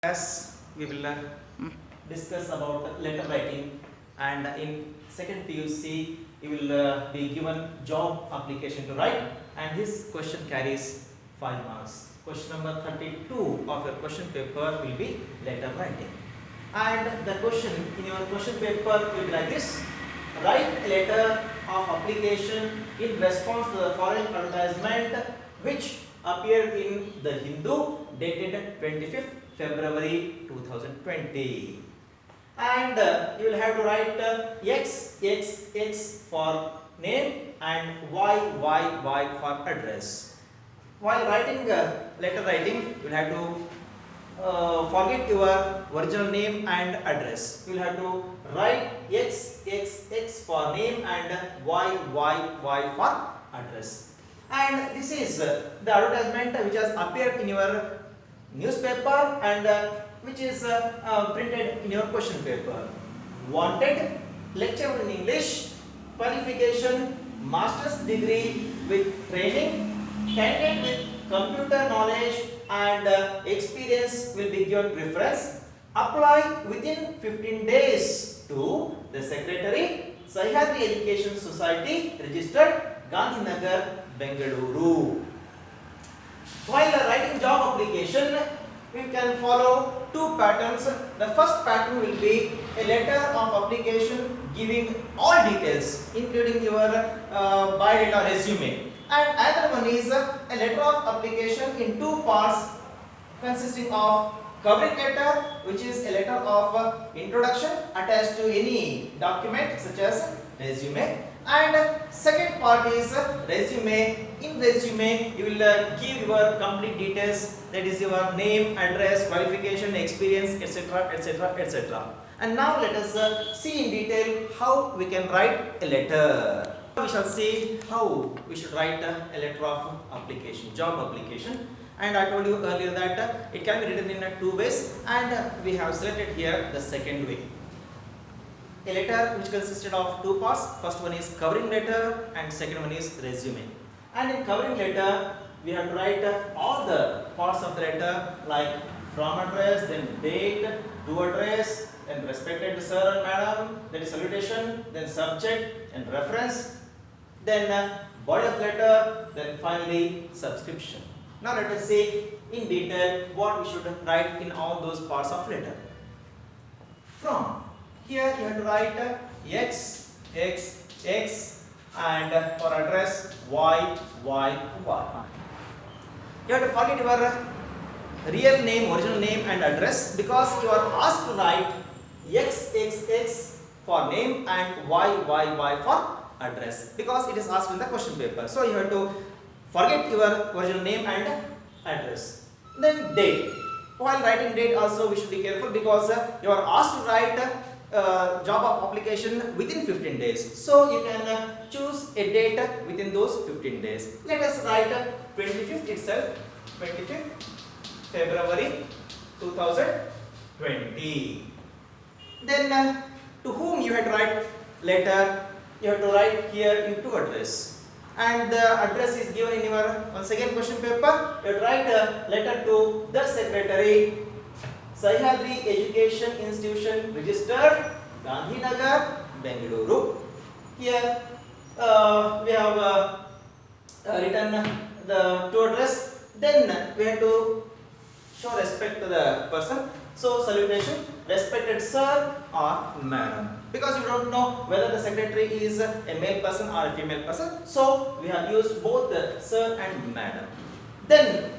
As we will discuss about letter writing, and in second PUC you will be given job application to write, and this question carries 5 marks. Question number 32 of your question paper will be letter writing, and the question in your question paper will be like this: write a letter of application in response to the following advertisement which appeared in the Hindu dated 25th February 2020, and you will have to write XXX for name and YYY for address. While writing letter writing, you will have to forget your original name and address. You will have to write XXX for name and YYY for address. And this is the advertisement which has appeared in your newspaper and which is printed in your question paper. Wanted lecturer in English, qualification master's degree with training, candidate with computer knowledge and experience will be given preference. Apply within 15 days to the secretary, Sahyadri Education Society, registered Gandhinagar, Bengaluru. While writing job application, we can follow two patterns. The first pattern will be a letter of application giving all details, including your biodata resume. And another one is a letter of application in two parts, consisting of covering letter, which is a letter of introduction attached to any document such as resume, and second part is resume. In resume you will give your complete details, that is your name, address, qualification, experience, etc, etc, etc. And now let us see in detail how we can write a letter. We shall see how we should write a letter of application, job application. And I told you earlier that it can be written in two ways, and we have selected here the second way. A letter which consisted of two parts. First one is covering letter and second one is resume. And in covering letter we have to write all the parts of the letter, like from address, then date, to address, then respected sir and madam, then salutation, then subject and reference, then body of letter, then finally subscription. Now let us see in detail what we should write in all those parts of letter. From, here you have to write X, X, X, and for address Y, Y, Y. You have to forget your real name, original name and address, because you are asked to write X, X, X for name and Y, Y, Y for address, because it is asked in the question paper. So you have to forget your original name and address. Then date. While writing date also we should be careful, because you are asked to write job of application within 15 days. So you can choose a date within those 15 days. Let us write 25th itself, 25th February 2020. Then to whom you have to write letter, you have to write here in to address. And the address is given in your second question paper. You have to write a letter to the secretary, Sahyadri Education Institution, registered Gandhinagar, Bengaluru. Here we have written the to address. Then we have to show respect to the person. So salutation, respected sir or madam, because you don't know whether the secretary is a male person or a female person. So we have used both the sir and madam. Then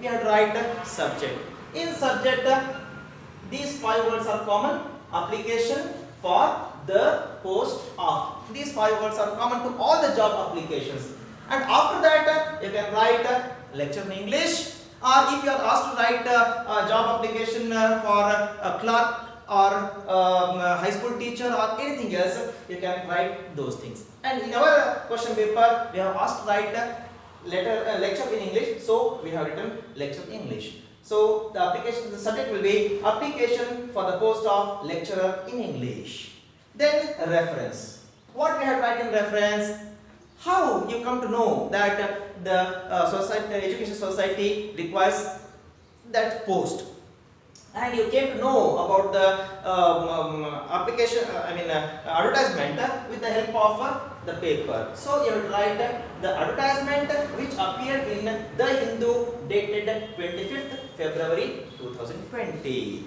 we have to write the subject. In subject, these 5 words are common. Application for the post of. These 5 words are common to all the job applications. And after that you can write lecture in English, or if you are asked to write a job application for a clerk or high school teacher or anything else, you can write those things. And in our question paper we have asked to write lecture in English, so we have written lecture in English. So the application, the subject will be application for the post of lecturer in English. Then reference. What we have to write in reference? How you come to know that the education society requires that post. and you came to know about the application, advertisement with the help of the paper. So you would write the advertisement which appeared in The Hindu dated 25th February 2020.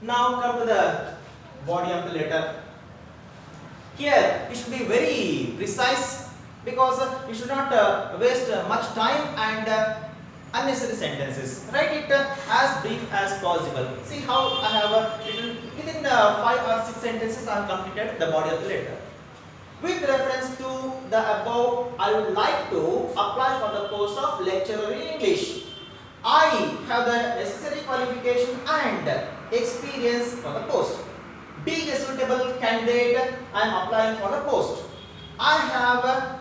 Now come to the body of the letter. Here you should be very precise because you should not waste much time and unnecessary sentences. Write it as brief as possible. See how I have written within 5 or 6 sentences I have completed the body of the letter. With reference to the above, I would like to apply for the post of lecturer in English. I have the necessary qualification and experience for the post. Being a suitable candidate, I am applying for the post. I have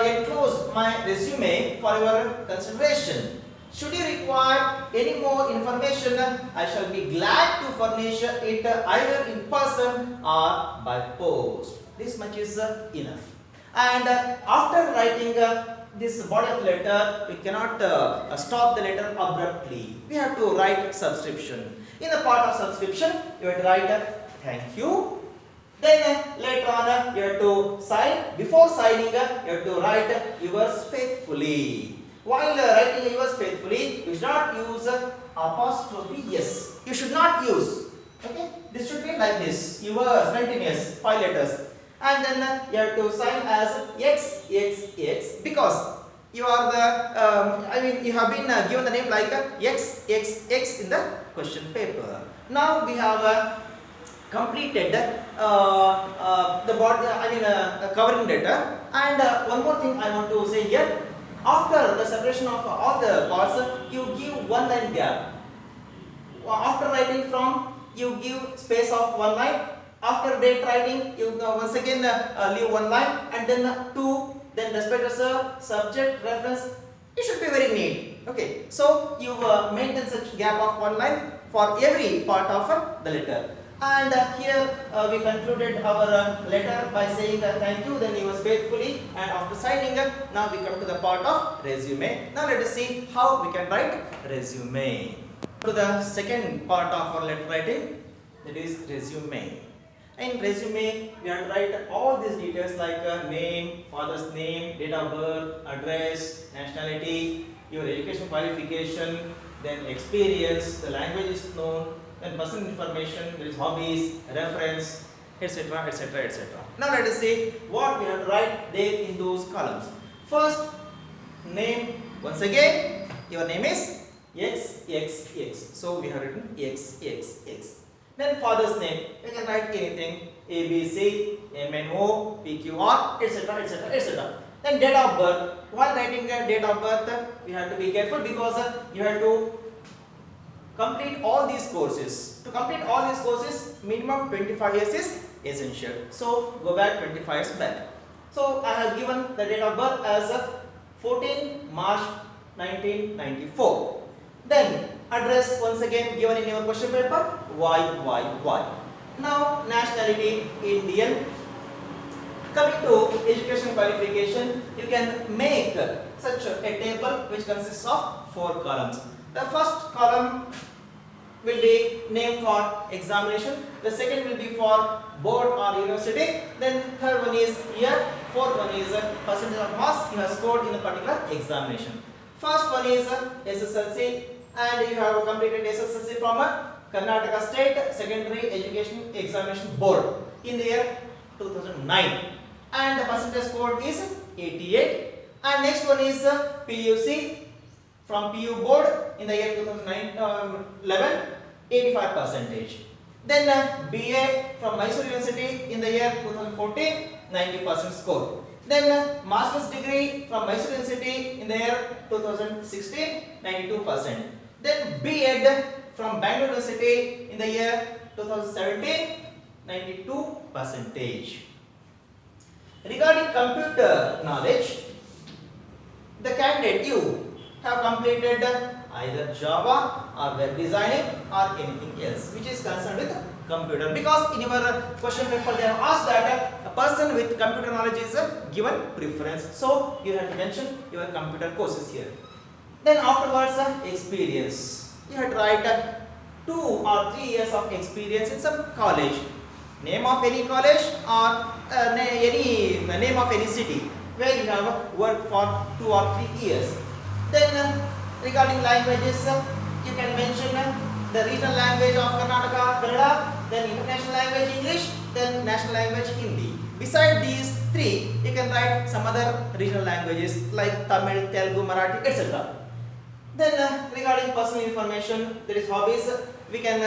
enclosed my resume for your consideration. Should you require any more information, I shall be glad to furnish it either in person or by post. This much is enough. And after writing this body of the letter, we cannot stop the letter abruptly. We have to write subscription. In the part of subscription, you have to write thank you. Then later on you have to sign. Before signing you have to write yours faithfully. While writing yours faithfully, you should not use apostrophe s. You should not use. Okay, this should be like this. Yours continuous 5 letters, and then you have to sign as XXX because you are the you have been given the name like XXX in the question paper. Now we have completed the body, covering letter. And one more thing I want to say here. After the separation of all the parts, you give one line gap. After writing from, you give space of one line. After date writing, you once again leave one line, and then two, then respect the subject, reference. It should be very neat. Okay, so you maintain such gap of one line for every part of the letter. And here we concluded our letter by saying thank you, then he was faithfully, and after signing now we come to the part of resume. Now let us see how we can write resume. To the second part of our letter writing, that is resume. In resume, we have to write all these details like name, father's name, date of birth, address, nationality, your education qualification, then experience, the language is known, then personal information, there is hobbies, reference, etc., etc., etc. Now let us see what we have to write there in those columns. First, name. Once again, your name is XXX. So we have written XXX. Then father's name. You can write anything: ABC, MNO, PQR, etc., etc., etc. Then date of birth. While writing date of birth, we have to be careful because you have to complete all these courses. To complete all these courses, minimum 25 years is essential. So go back 25 years back. So I have given the date of birth as 14 March 1994. Then address once again given in your question paper, Y. Now nationality Indian. Coming to education qualification, you can make such a table which consists of 4 columns. The first column will be name for examination. The second will be for board or university. Then third one is year. Fourth one is percentage of marks you have scored in a particular examination. First one is SSLC, and you have completed SSLC from Karnataka State Secondary Education Examination Board in the year 2009. And the percentage scored is 88. And next one is PUC from PU board in the year 2011, 85%. Then BA from Mysore University in the year 2014, 90% score. Then master's degree from Mysore University in the year 2016, 92%. Then B.Ed from Bangalore University in the year 2017, 92%. Regarding computer knowledge, the candidate you have completed either Java or web designing or anything else which is concerned with computer, because in your question paper they have asked that a person with computer knowledge is given preference, so you have to mention your computer courses here. Then afterwards experience, you have to write 2 or 3 years of experience in some college. Name of any college or any name of any city where you have worked for 2 or 3 years. Then regarding languages, you can mention the regional language of Karnataka, Kannada, then international language English, then national language Hindi. Beside these three, you can write some other regional languages like Tamil, Telugu, Marathi, etc. Then regarding personal information, there is hobbies. We can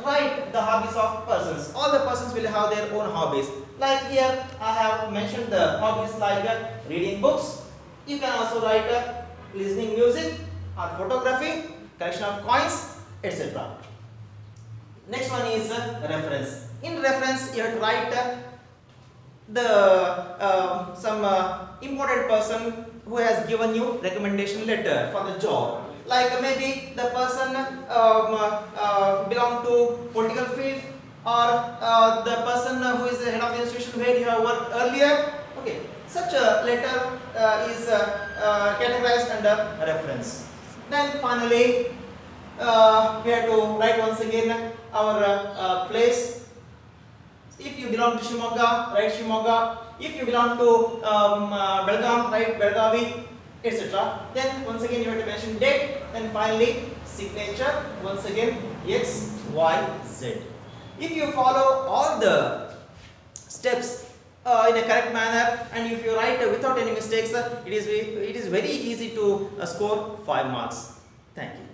write the hobbies of persons. All the persons will have their own hobbies. Like here, I have mentioned the hobbies like reading books. You can also write listening music or photography, collection of coins, etc. Next one is reference. In reference, you have to write the some important person who has given you recommendation letter for the job. Like maybe the person belong to political field, or the person who is the head of the institution where you have worked earlier. Okay, such a letter is categorized under reference. Then finally, we have to write once again our place. If you belong to Shimoga, write Shimoga. If you belong to Belgaum, write Belgavi, etc. Then once again you have to mention date. Then finally signature. Once again X, Y, Z. If you follow all the steps in a correct manner, and if you write without any mistakes, it is very easy to score 5 marks. Thank you.